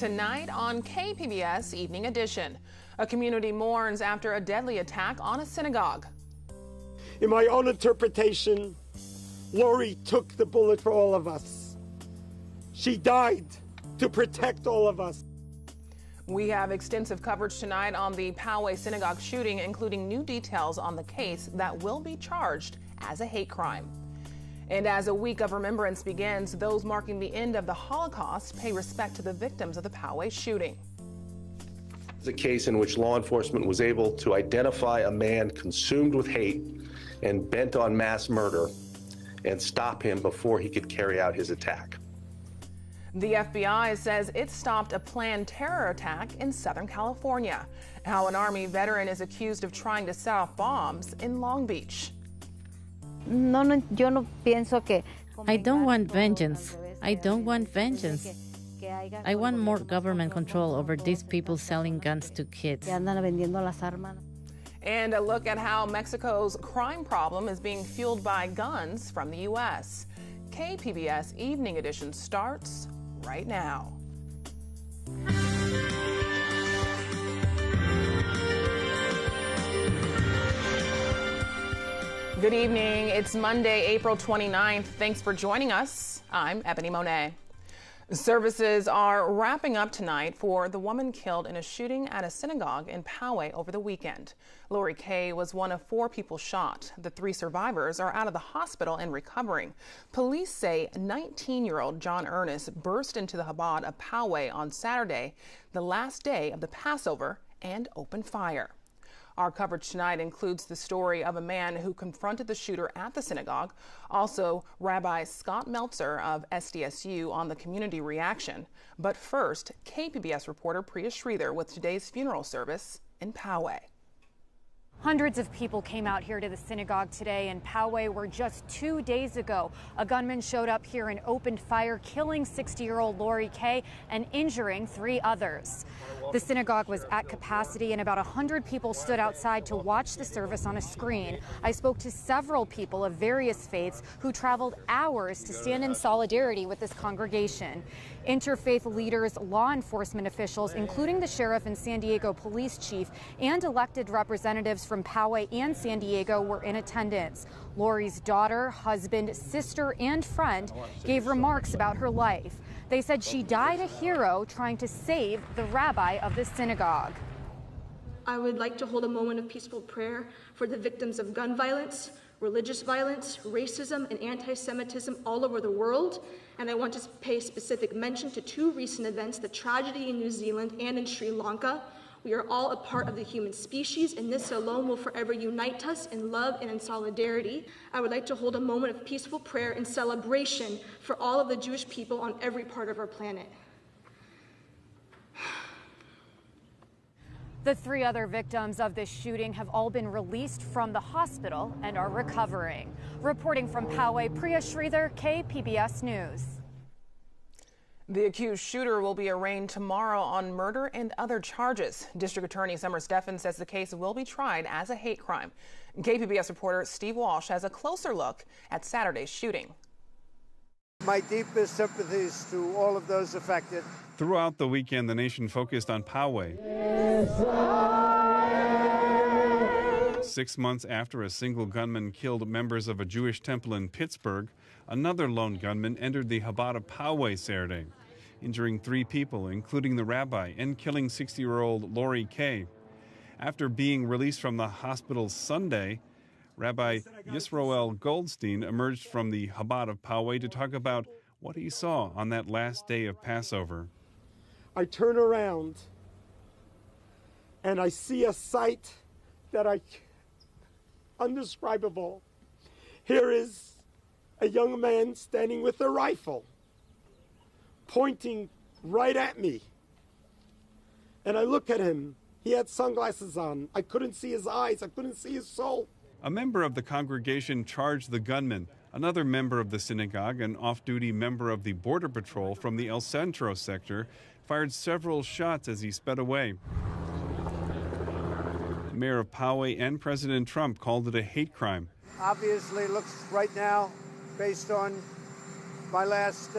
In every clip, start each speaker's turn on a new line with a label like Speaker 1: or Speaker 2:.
Speaker 1: Tonight on KPBS Evening Edition, a community mourns after a deadly attack on a synagogue.
Speaker 2: In my own interpretation, Lori took the bullet for all of us. She died to protect all of us.
Speaker 1: We have extensive coverage tonight on the Poway synagogue shooting, including new details on the case that will be charged as a hate crime. And as a week of remembrance begins, those marking the end of the Holocaust pay respect to the victims of the Poway shooting.
Speaker 3: It's a case in which law enforcement was able to identify a man consumed with hate and bent on mass murder and stop him before he could carry out his attack.
Speaker 1: The FBI says it stopped a planned terror attack in Southern California. How an Army veteran is accused of trying to set off bombs in Long Beach.
Speaker 4: I don't want vengeance. I don't want vengeance. I want more government control over these people selling guns to kids.
Speaker 1: And a look at how Mexico's crime problem is being fueled by guns from the U.S. KPBS Evening Edition starts right now. Good evening. It's Monday, April 29th. Thanks for joining us. I'm Ebone Monet. Services are wrapping up tonight for the woman killed in a shooting at a synagogue in Poway over the weekend. Lori Kay was one of 4 people shot. The 3 survivors are out of the hospital and recovering. Police say 19-year-old John Earnest burst into the Chabad of Poway on Saturday, the last day of the Passover, and opened fire. Our coverage tonight includes the story of a man who confronted the shooter at the synagogue, also Rabbi Scott Meltzer of SDSU on the community reaction. But first, KPBS reporter Priya Sridhar with today's funeral service in Poway.
Speaker 5: Hundreds of people came out here to the synagogue today in Poway, where just 2 days ago, a gunman showed up here and opened fire, killing 60-year-old Lori Kay and injuring 3 others. The synagogue was at capacity and about 100 people stood outside to watch the service on a screen. I spoke to several people of various faiths who traveled hours to stand in solidarity with this congregation. Interfaith leaders, law enforcement officials, including the sheriff and San Diego police chief, and elected representatives from Poway and San Diego were in attendance. Lori's daughter, husband, sister, and friend gave remarks about her life. They said she died a hero trying to save the rabbi of the synagogue.
Speaker 6: I would like to hold a moment of peaceful prayer for the victims of gun violence, religious violence, racism, and anti-Semitism all over the world. And I want to pay specific mention to 2 recent events, the tragedy in New Zealand and in Sri Lanka. We are all a part of the human species, and this alone will forever unite us in love and in solidarity. I would like to hold a moment of peaceful prayer and celebration for all of the Jewish people on every part of our planet.
Speaker 5: The 3 other victims of this shooting have all been released from the hospital and are recovering. Reporting from Poway, Priya Sridhar, KPBS News.
Speaker 1: The accused shooter will be arraigned tomorrow on murder and other charges. District Attorney Summer Steffen says the case will be tried as a hate crime. KPBS reporter Steve Walsh has a closer look at Saturday's shooting.
Speaker 7: My deepest sympathies to all of those affected.
Speaker 8: Throughout the weekend, the nation focused on Poway. 6 months after a single gunman killed members of a Jewish temple in Pittsburgh, another lone gunman entered the Chabad of Poway Saturday, injuring 3 people, including the rabbi, and killing 60-year-old Lori Kay. After being released from the hospital Sunday, Rabbi Yisroel Goldstein emerged from the Chabad of Poway to talk about what he saw on that last day of Passover.
Speaker 2: I turn around and I see a sight that undescribable. Here is a young man standing with a rifle, pointing right at me. And I look at him. He had sunglasses on. I couldn't see his eyes. I couldn't see his soul.
Speaker 8: A member of the congregation charged the gunman. Another member of the synagogue, an off-duty member of the Border Patrol from the El Centro sector, fired several shots as he sped away. The mayor of Poway and President Trump called it a hate crime.
Speaker 7: Obviously, looks right now, based on my last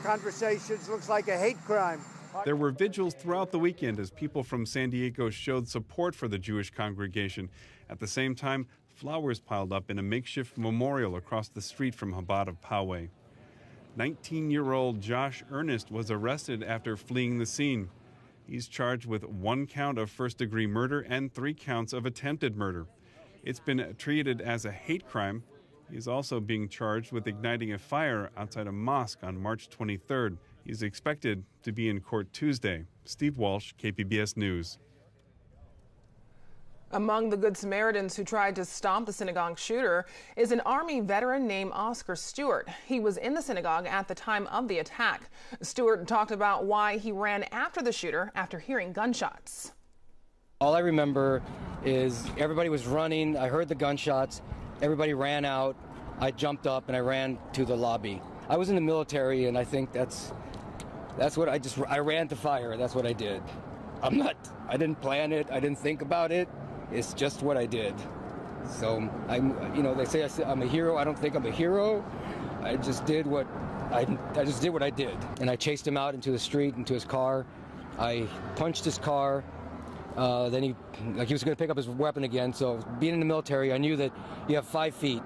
Speaker 7: conversations, looks like a hate crime.
Speaker 8: There were vigils throughout the weekend as people from San Diego showed support for the Jewish congregation. At the same time, flowers piled up in a makeshift memorial across the street from Chabad of Poway. 19-year-old Josh Earnest was arrested after fleeing the scene. He's charged with 1 count of first-degree murder and 3 counts of attempted murder. It's been treated as a hate crime. He's also being charged with igniting a fire outside a mosque on March 23rd. He's expected to be in court Tuesday. Steve Walsh, KPBS News.
Speaker 1: Among the Good Samaritans who tried to stop the synagogue shooter is an Army veteran named Oscar Stewart. He was in the synagogue at the time of the attack. Stewart talked about why he ran after the shooter after hearing gunshots.
Speaker 9: All I remember is everybody was running. I heard the gunshots. Everybody ran out. I jumped up and I ran to the lobby. I was in the military, and I think that's what I ran to fire. That's what I did. I didn't plan it. I didn't think about it. It's just what I did. So they say I'm a hero. I don't think I'm a hero. I just did what I did. And I chased him out into the street, into his car. I punched his car. Then he was going to pick up his weapon again. So being in the military, I knew that you have 5 feet.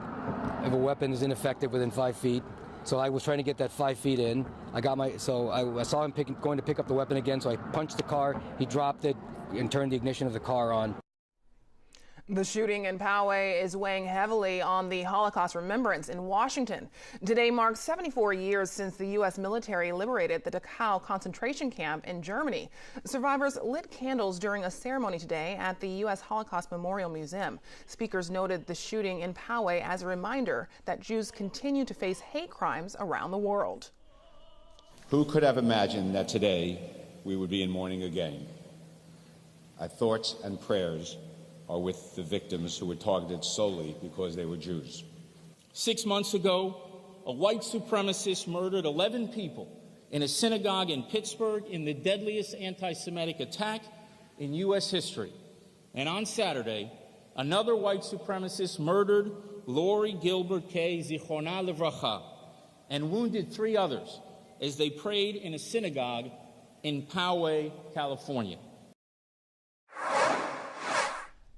Speaker 9: If a weapon is ineffective within 5 feet. So I was trying to get that 5 feet in. I saw him going to pick up the weapon again. So I punched the car. He dropped it and turned the ignition of the car on.
Speaker 1: The shooting in Poway is weighing heavily on the Holocaust remembrance in Washington. Today marks 74 years since the U.S. military liberated the Dachau concentration camp in Germany. Survivors lit candles during a ceremony today at the U.S. Holocaust Memorial Museum. Speakers noted the shooting in Poway as a reminder that Jews continue to face hate crimes around the world.
Speaker 10: Who could have imagined that today we would be in mourning again? Our thoughts and prayers are with the victims who were targeted solely because they were Jews.
Speaker 11: 6 months ago, a white supremacist murdered 11 people in a synagogue in Pittsburgh in the deadliest anti-Semitic attack in U.S. history. And on Saturday, another white supremacist murdered Lori Gilbert Kay, Zichrona Livracha, and wounded 3 others as they prayed in a synagogue in Poway, California.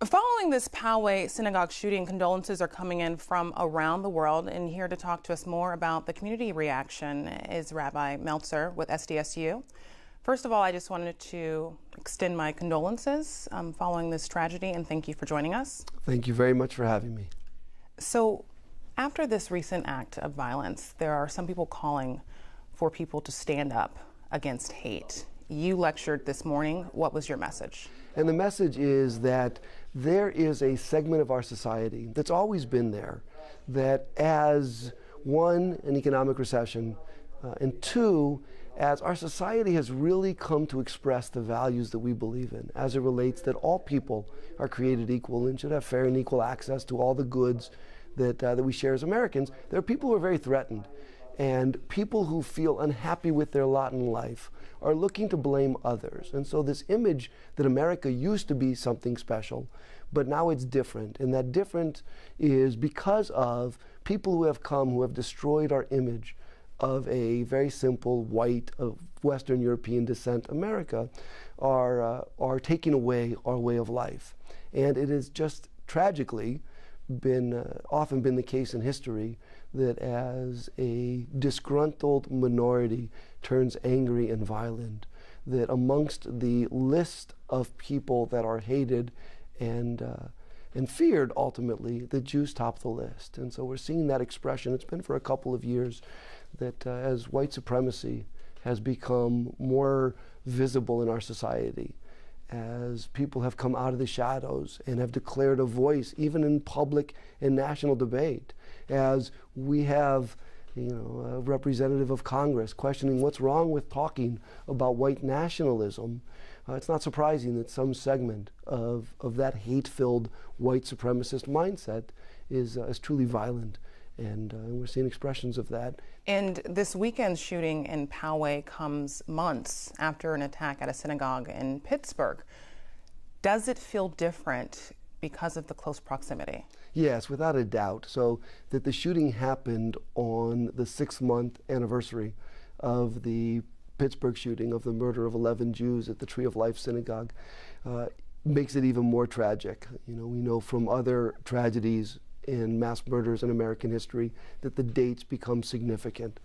Speaker 1: Following this Poway synagogue shooting, condolences are coming in from around the world. And here to talk to us more about the community reaction is Rabbi Meltzer with SDSU. First of all, I just wanted to extend my condolences following this tragedy, and thank you for joining us.
Speaker 12: Thank you very much for having me.
Speaker 1: So, after this recent act of violence, there are some people calling for people to stand up against hate. You lectured this morning. What was your message?
Speaker 12: And the message is that there is a segment of our society that's always been there, that as one, an economic recession, and two, as our society has really come to express the values that we believe in, as it relates that all people are created equal and should have fair and equal access to all the goods that we share as Americans, there are people who are very threatened. And people who feel unhappy with their lot in life are looking to blame others. And so this image that America used to be something special, but now it's different. And that different is because of people who have come, who have destroyed our image of a very simple, white, of Western European descent America, are taking away our way of life. And it has just tragically often been the case in history that as a disgruntled minority turns angry and violent, that amongst the list of people that are hated and feared, ultimately, the Jews top the list. And so we're seeing that expression. It's been for a couple of years that as white supremacy has become more visible in our society, as people have come out of the shadows and have declared a voice, even in public and national debate, as we have, a representative of Congress questioning what's wrong with talking about white nationalism, it's not surprising that some segment of that hate-filled white supremacist mindset is truly violent. And we're seeing expressions of that.
Speaker 1: And this weekend's shooting in Poway comes months after an attack at a synagogue in Pittsburgh. Does it feel different because of the close proximity?
Speaker 12: Yes, without a doubt. So that the shooting happened on the 6-month anniversary of the Pittsburgh shooting, of the murder of 11 Jews at the Tree of Life synagogue, makes it even more tragic. We know from other tragedies in mass murders in American history that the dates become significant.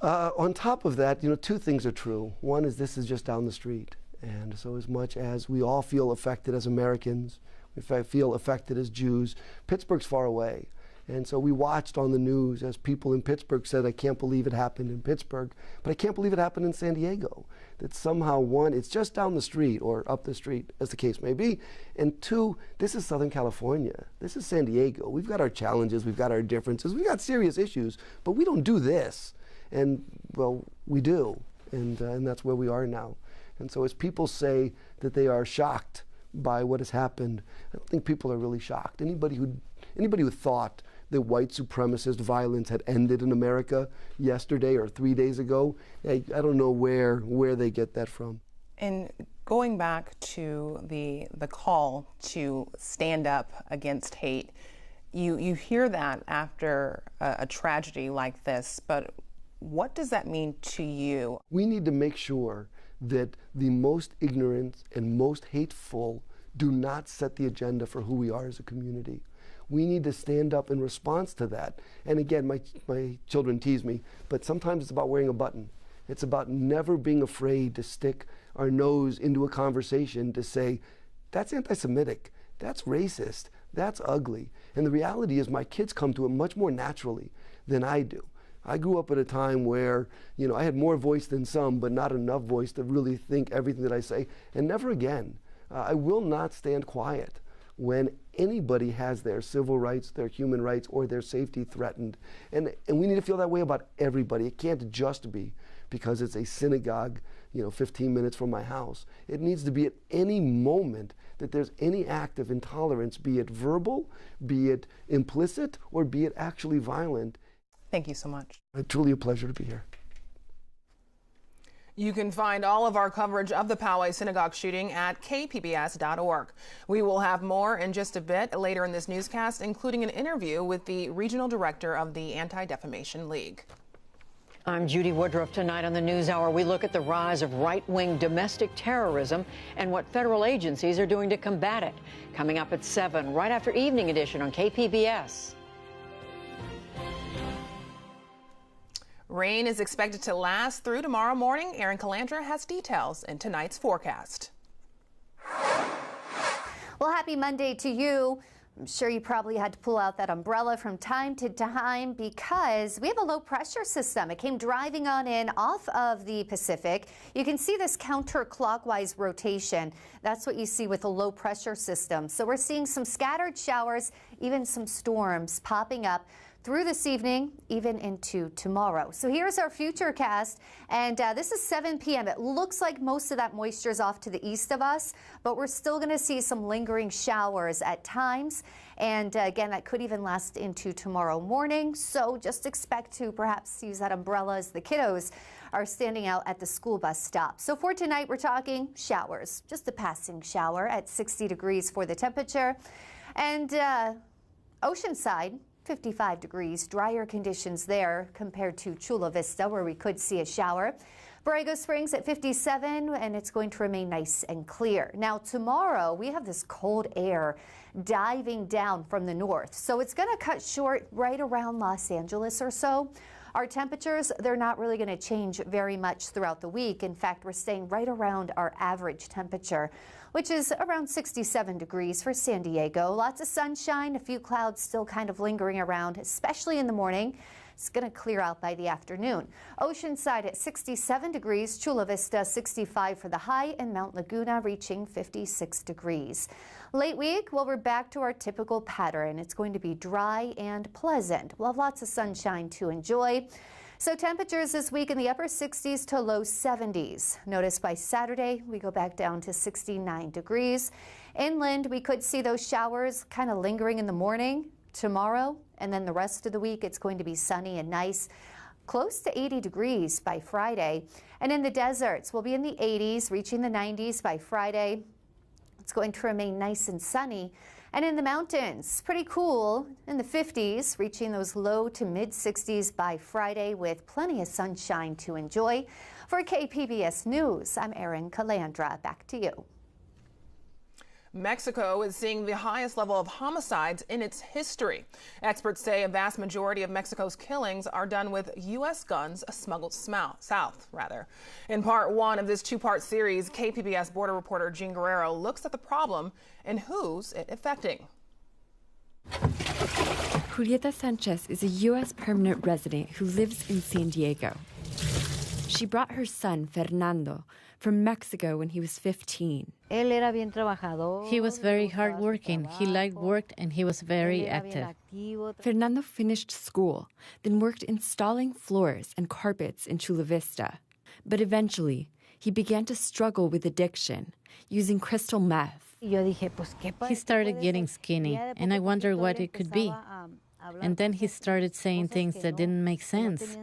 Speaker 12: On top of that, two things are true. One is this is just down the street. And so as much as we all feel affected as Americans, we feel affected as Jews, Pittsburgh's far away. And so we watched on the news as people in Pittsburgh said, I can't believe it happened in Pittsburgh, but I can't believe it happened in San Diego. That somehow, one, it's just down the street or up the street, as the case may be. And two, this is Southern California. This is San Diego. We've got our challenges, we've got our differences, we've got serious issues, but we don't do this. And, well, we do. And that's where we are now. And so as people say that they are shocked by what has happened, I don't think people are really shocked. Anybody who thought that white supremacist violence had ended in America yesterday or 3 days ago, I don't know where they get that from.
Speaker 1: And going back to the call to stand up against hate, you hear that after a tragedy like this, but what does that mean to you?
Speaker 12: We need to make sure that the most ignorant and most hateful do not set the agenda for who we are as a community. We need to stand up in response to that. And again, my children tease me, but sometimes it's about wearing a button. It's about never being afraid to stick our nose into a conversation to say, that's anti-Semitic, that's racist, that's ugly. And the reality is my kids come to it much more naturally than I do. I grew up at a time where, I had more voice than some, but not enough voice to really think everything that I say. And never again. I will not stand quiet when anybody has their civil rights, their human rights, or their safety threatened. And we need to feel that way about everybody. It can't just be because it's a synagogue, 15 minutes from my house. It needs to be at any moment that there's any act of intolerance, be it verbal, be it implicit, or be it actually violent.
Speaker 1: Thank you so much.
Speaker 12: It's truly a pleasure to be here.
Speaker 1: You can find all of our coverage of the Poway synagogue shooting at kpbs.org. We will have more in just a bit later in this newscast, including an interview with the regional director of the Anti-Defamation League.
Speaker 13: I'm Judy Woodruff. Tonight on the NewsHour, we look at the rise of right-wing domestic terrorism and what federal agencies are doing to combat it. Coming up at 7, right after Evening Edition on KPBS.
Speaker 1: Rain is expected to last through tomorrow morning. Erin Calandra has details in tonight's forecast.
Speaker 14: Well, happy Monday to you. I'm sure you probably had to pull out that umbrella from time to time because we have a low pressure system. It came driving on in off of the Pacific. You can see this counterclockwise rotation. That's what you see with a low pressure system. So we're seeing some scattered showers, even some storms popping up through this evening, even into tomorrow. So here's our futurecast, and this is 7 p.m. It looks like most of that moisture is off to the east of us, but we're still going to see some lingering showers at times. And again, that could even last into tomorrow morning. So just expect to perhaps use that umbrella as the kiddos are standing out at the school bus stop. So for tonight, we're talking showers, just a passing shower at 60 degrees for the temperature. And Oceanside, 55 degrees, drier conditions there compared to Chula Vista, where we could see a shower. Borrego Springs at 57, and it's going to remain nice and clear. Now, tomorrow, we have this cold air diving down from the north, so it's going to cut short right around Los Angeles or so. Our temperatures, they're not really going to change very much throughout the week. In fact, we're staying right around our average temperature, which is around 67 degrees for San Diego. Lots of sunshine, a few clouds still kind of lingering around, especially in the morning. It's going to clear out by the afternoon. Oceanside at 67 degrees, Chula Vista 65 for the high, and Mount Laguna reaching 56 degrees. Late week, well, we're back to our typical pattern. It's going to be dry and pleasant. We'll have lots of sunshine to enjoy. So temperatures this week in the upper 60s to low 70s. Notice by Saturday, we go back down to 69 degrees. Inland, we could see those showers kind of lingering in the morning tomorrow, and then the rest of the week, it's going to be sunny and nice. Close to 80 degrees by Friday. And in the deserts, we'll be in the 80s, reaching the 90s by Friday. It's going to remain nice and sunny. And in the mountains, pretty cool in the 50s, reaching those low to mid 60s by Friday with plenty of sunshine to enjoy. For KPBS News, I'm Erin Calandra. Back to you.
Speaker 1: Mexico is seeing the highest level of homicides in its history. Experts say a vast majority of Mexico's killings are done with U.S. guns smuggled south. In part one of this two-part series, KPBS border reporter Jean Guerrero looks at the problem and who's it affecting.
Speaker 15: Julieta Sanchez is a U.S. permanent resident who lives in San Diego. She brought her son, Fernando, from Mexico when he was 15.
Speaker 4: He was very hardworking. He liked work and he was very active.
Speaker 15: Fernando finished school, then worked installing floors and carpets in Chula Vista. But eventually, he began to struggle with addiction, using crystal meth.
Speaker 4: He started getting skinny, and I wondered what it could be. And then he started saying things that didn't make sense.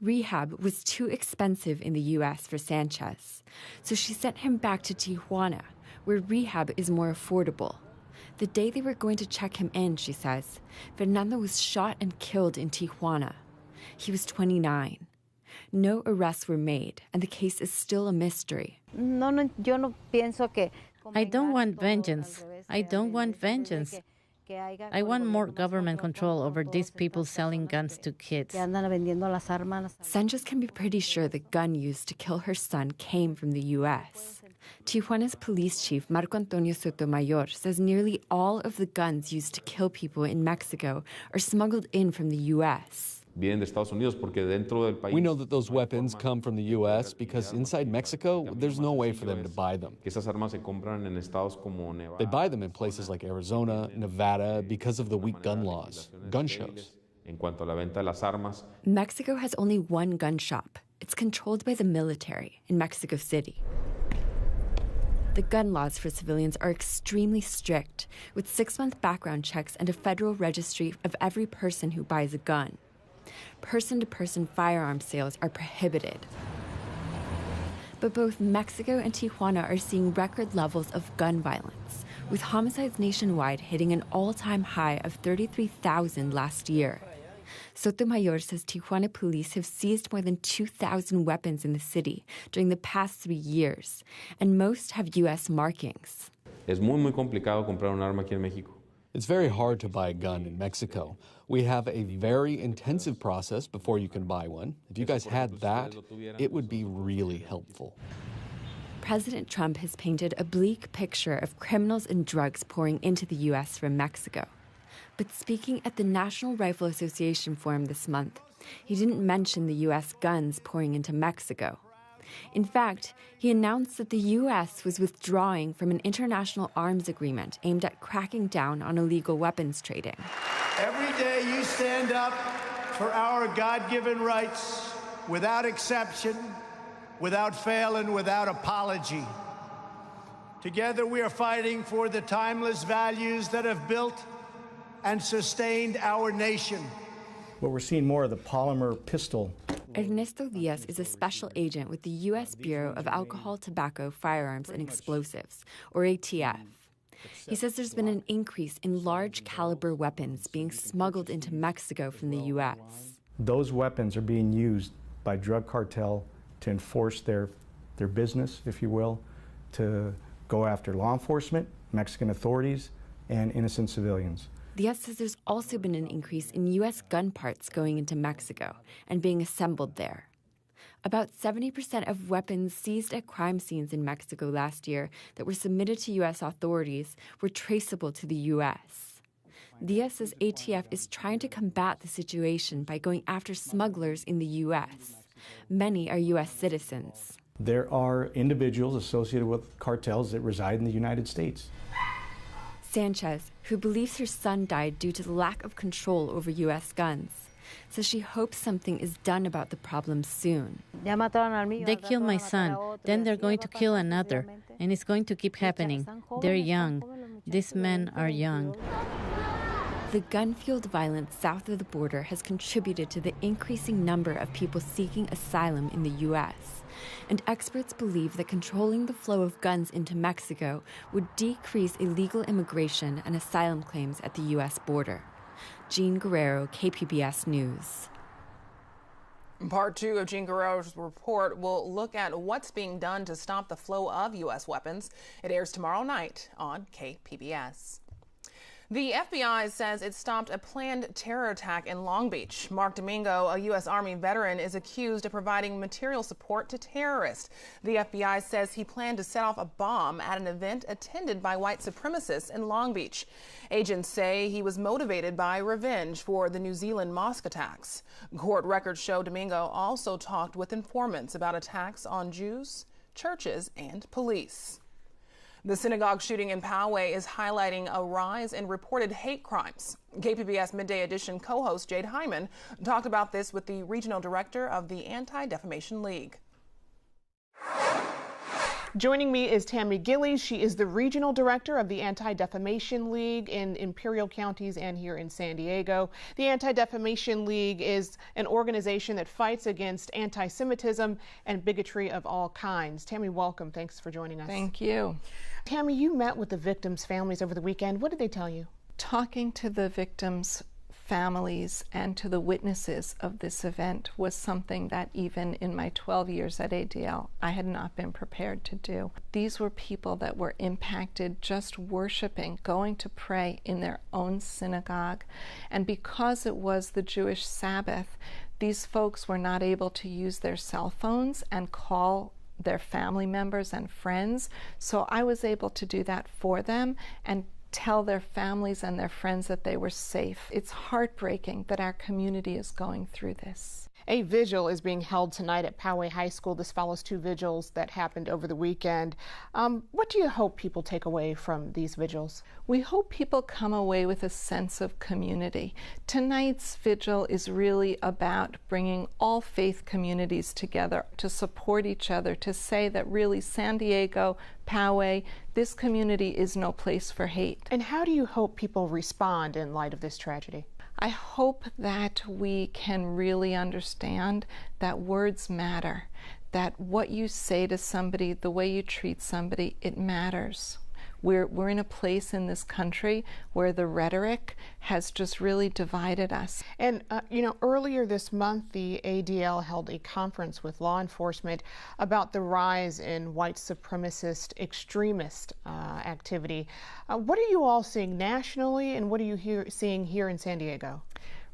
Speaker 15: Rehab was too expensive in the U.S. for Sanchez, so she sent him back to Tijuana, where rehab is more affordable. The day they were going to check him in, she says, Fernando was shot and killed in Tijuana. He was 29. No arrests were made, and the case is still a mystery.
Speaker 4: I don't want vengeance. I don't want vengeance. I want more government control over these people selling guns to kids.
Speaker 15: Sanchez can be pretty sure the gun used to kill her son came from the U.S. Tijuana's police chief, Marco Antonio Sotomayor, says nearly all of the guns used to kill people in Mexico are smuggled in from the U.S.
Speaker 16: We know that those weapons come from the U.S. because inside Mexico, there's no way for them to buy them. They buy them in places like Arizona, Nevada, because of the weak gun laws, gun shows.
Speaker 15: Mexico has only one gun shop. It's controlled by the military in Mexico City. The gun laws for civilians are extremely strict, with 6-month background checks and a federal registry of every person who buys a gun. Person-to-person firearm sales are prohibited. But both Mexico and Tijuana are seeing record levels of gun violence, with homicides nationwide hitting an all-time high of 33,000 last year. Sotomayor says Tijuana police have seized more than 2,000 weapons in the city during the past 3 years, and most have U.S. markings.
Speaker 16: Es muy complicado comprar un arma aquí en México.
Speaker 17: It's very hard to buy a gun in Mexico. We have a very intensive process before you can buy one. If you guys had that, it would be really helpful.
Speaker 15: President Trump has painted a bleak picture of criminals and drugs pouring into the U.S. from Mexico. But speaking at the National Rifle Association Forum this month, he didn't mention the U.S. guns pouring into Mexico. In fact, he announced that the U.S. was withdrawing from an international arms agreement aimed at cracking down on illegal weapons trading.
Speaker 7: Every day you stand up for our God-given rights without exception, without fail, and without apology. Together we are fighting for the timeless values that have built and sustained our nation.
Speaker 18: But we're seeing more of the polymer pistol.
Speaker 15: Ernesto Diaz is a special agent with the U.S. Bureau of Alcohol, Tobacco, Firearms, and Explosives, or ATF. He says there's been an increase in large-caliber weapons being smuggled into Mexico from the U.S.
Speaker 18: Those weapons are being used by drug cartel to enforce their business, if you will, to go after law enforcement, Mexican authorities, and innocent civilians.
Speaker 15: Diaz says there's also been an increase in U.S. gun parts going into Mexico and being assembled there. About 70% of weapons seized at crime scenes in Mexico last year that were submitted to U.S. authorities were traceable to the U.S. Diaz says ATF is trying to combat the situation by going after smugglers in the U.S. Many are U.S. citizens.
Speaker 18: There are individuals associated with cartels that reside in the United States.
Speaker 15: Sanchez, who believes her son died due to the lack of control over U.S. guns, says she hopes something is done about the problem soon.
Speaker 4: They killed my son, then they're going to kill another, and it's going to keep happening. They're young. These men are young.
Speaker 15: The gun-fueled violence south of the border has contributed to the increasing number of people seeking asylum in the U.S., and experts believe that controlling the flow of guns into Mexico would decrease illegal immigration and asylum claims at the U.S. border. Jean Guerrero, KPBS News.
Speaker 1: Part 2 of Jean Guerrero's report will look at what's being done to stop the flow of U.S. weapons. It airs tomorrow night on KPBS. The FBI says it stopped a planned terror attack in Long Beach. Mark Domingo, a U.S. Army veteran, is accused of providing material support to terrorists. The FBI says he planned to set off a bomb at an event attended by white supremacists in Long Beach. Agents say he was motivated by revenge for the New Zealand mosque attacks. Court records show Domingo also talked with informants about attacks on Jews, churches, and police. The synagogue shooting in Poway is highlighting a rise in reported hate crimes. KPBS Midday Edition co-host Jade Hyman talked about this with the regional director of the Anti-Defamation League.
Speaker 19: Joining me is Tammy Gillies. She is the regional director of the Anti-Defamation League in Imperial Counties and here in San Diego. The Anti-Defamation League is an organization that fights against anti-Semitism and bigotry of all kinds. Tammy, welcome. Thanks for joining us.
Speaker 20: Thank you.
Speaker 19: Tammy, you met with the victims' families over the weekend. What did they tell you?
Speaker 20: Talking to the victims' families and to the witnesses of this event was something that even in my 12 years at ADL, I had not been prepared to do. These were people that were impacted just worshiping, going to pray in their own synagogue. And because it was the Jewish Sabbath, these folks were not able to use their cell phones and call their family members and friends. So I was able to do that for them and tell their families and their friends that they were safe. It's heartbreaking that our community is going through this.
Speaker 19: A vigil is being held tonight at Poway High School. This follows 2 vigils that happened over the weekend. What do you hope people take away from these vigils?
Speaker 20: We hope people come away with a sense of community. Tonight's vigil is really about bringing all faith communities together to support each other, to say that really San Diego, Poway, this community is no place for hate.
Speaker 19: And how do you hope people respond in light of this tragedy?
Speaker 20: I hope that we can really understand that words matter, that what you say to somebody, the way you treat somebody, it matters. We're in a place in this country where the rhetoric has just really divided us.
Speaker 19: And, earlier this month, the ADL held a conference with law enforcement about the rise in white supremacist extremist activity. What are you all seeing nationally, and what are you seeing here in San Diego?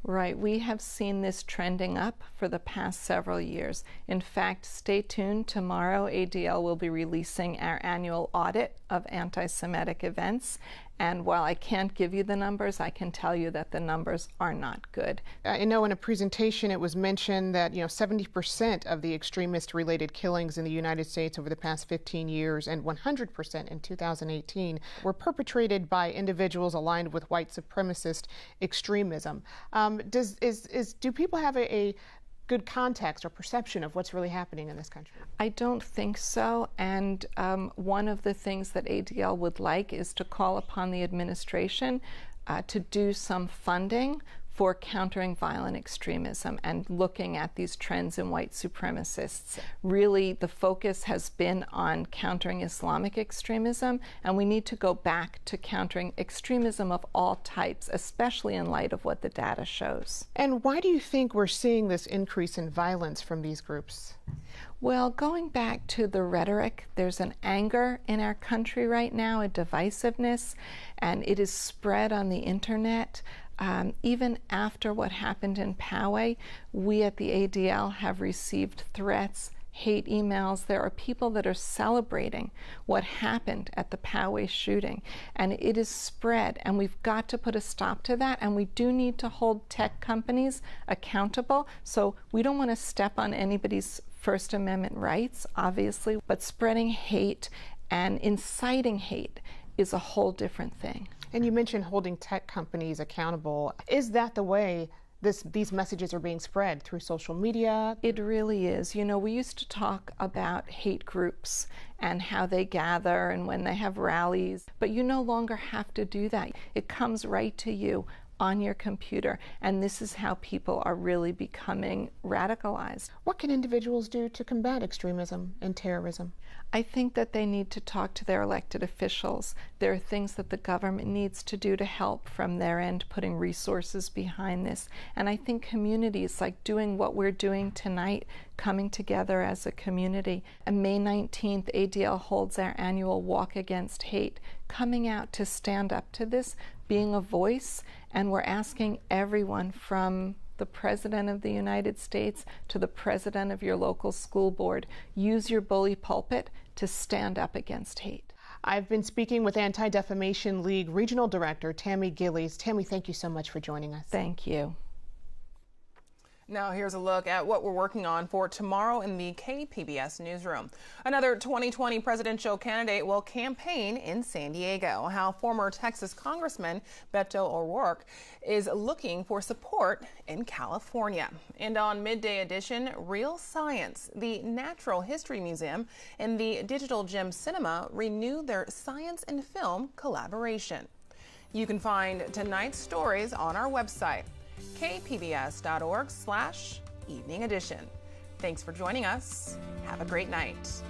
Speaker 20: Right, we have seen this trending up for the past several years. In fact, stay tuned. Tomorrow, ADL will be releasing our annual audit of anti-Semitic events. And while I can't give you the numbers, I can tell you that the numbers are not good.
Speaker 19: I know in a presentation it was mentioned that 70% of the extremist-related killings in the United States over the past 15 years and 100% in 2018 were perpetrated by individuals aligned with white supremacist extremism. Do people have a good context or perception of what's really happening in this country?
Speaker 20: I don't think so, and one of the things that ADL would like is to call upon the administration to do some funding for countering violent extremism and looking at these trends in white supremacists. Really, the focus has been on countering Islamic extremism, and we need to go back to countering extremism of all types, especially in light of what the data shows.
Speaker 19: And why do you think we're seeing this increase in violence from these groups?
Speaker 20: Well, going back to the rhetoric, there's an anger in our country right now, a divisiveness, and it is spread on the internet. Even after what happened in Poway, we at the ADL have received threats, hate emails. There are people that are celebrating what happened at the Poway shooting, and it is spread, and we've got to put a stop to that, and we do need to hold tech companies accountable. So we don't want to step on anybody's First Amendment rights, obviously, but spreading hate and inciting hate is a whole different thing.
Speaker 19: And you mentioned holding tech companies accountable. Is that the way these messages are being spread, through social media?
Speaker 20: It really is. We used to talk about hate groups and how they gather and when they have rallies, but you no longer have to do that. It comes right to you on your computer. And this is how people are really becoming radicalized.
Speaker 19: What can individuals do to combat extremism and terrorism?
Speaker 20: I think that they need to talk to their elected officials. There are things that the government needs to do to help from their end, putting resources behind this. And I think communities, like doing what we're doing tonight, coming together as a community. And May 19th, ADL holds our annual Walk Against Hate, coming out to stand up to this, being a voice, and we're asking everyone from the President of the United States to the President of your local school board, use your bully pulpit to stand up against hate.
Speaker 19: I've been speaking with Anti-Defamation League Regional Director Tammy Gillies. Tammy, thank you so much for joining us.
Speaker 20: Thank you.
Speaker 1: Now here's a look at what we're working on for tomorrow in the KPBS newsroom. Another 2020 presidential candidate will campaign in San Diego. How former Texas Congressman Beto O'Rourke is looking for support in California. And on Midday Edition, Real Science, the Natural History Museum and the Digital Gem Cinema renew their science and film collaboration. You can find tonight's stories on our website, kpbs.org/evening edition. Thanks for joining us. Have a great night.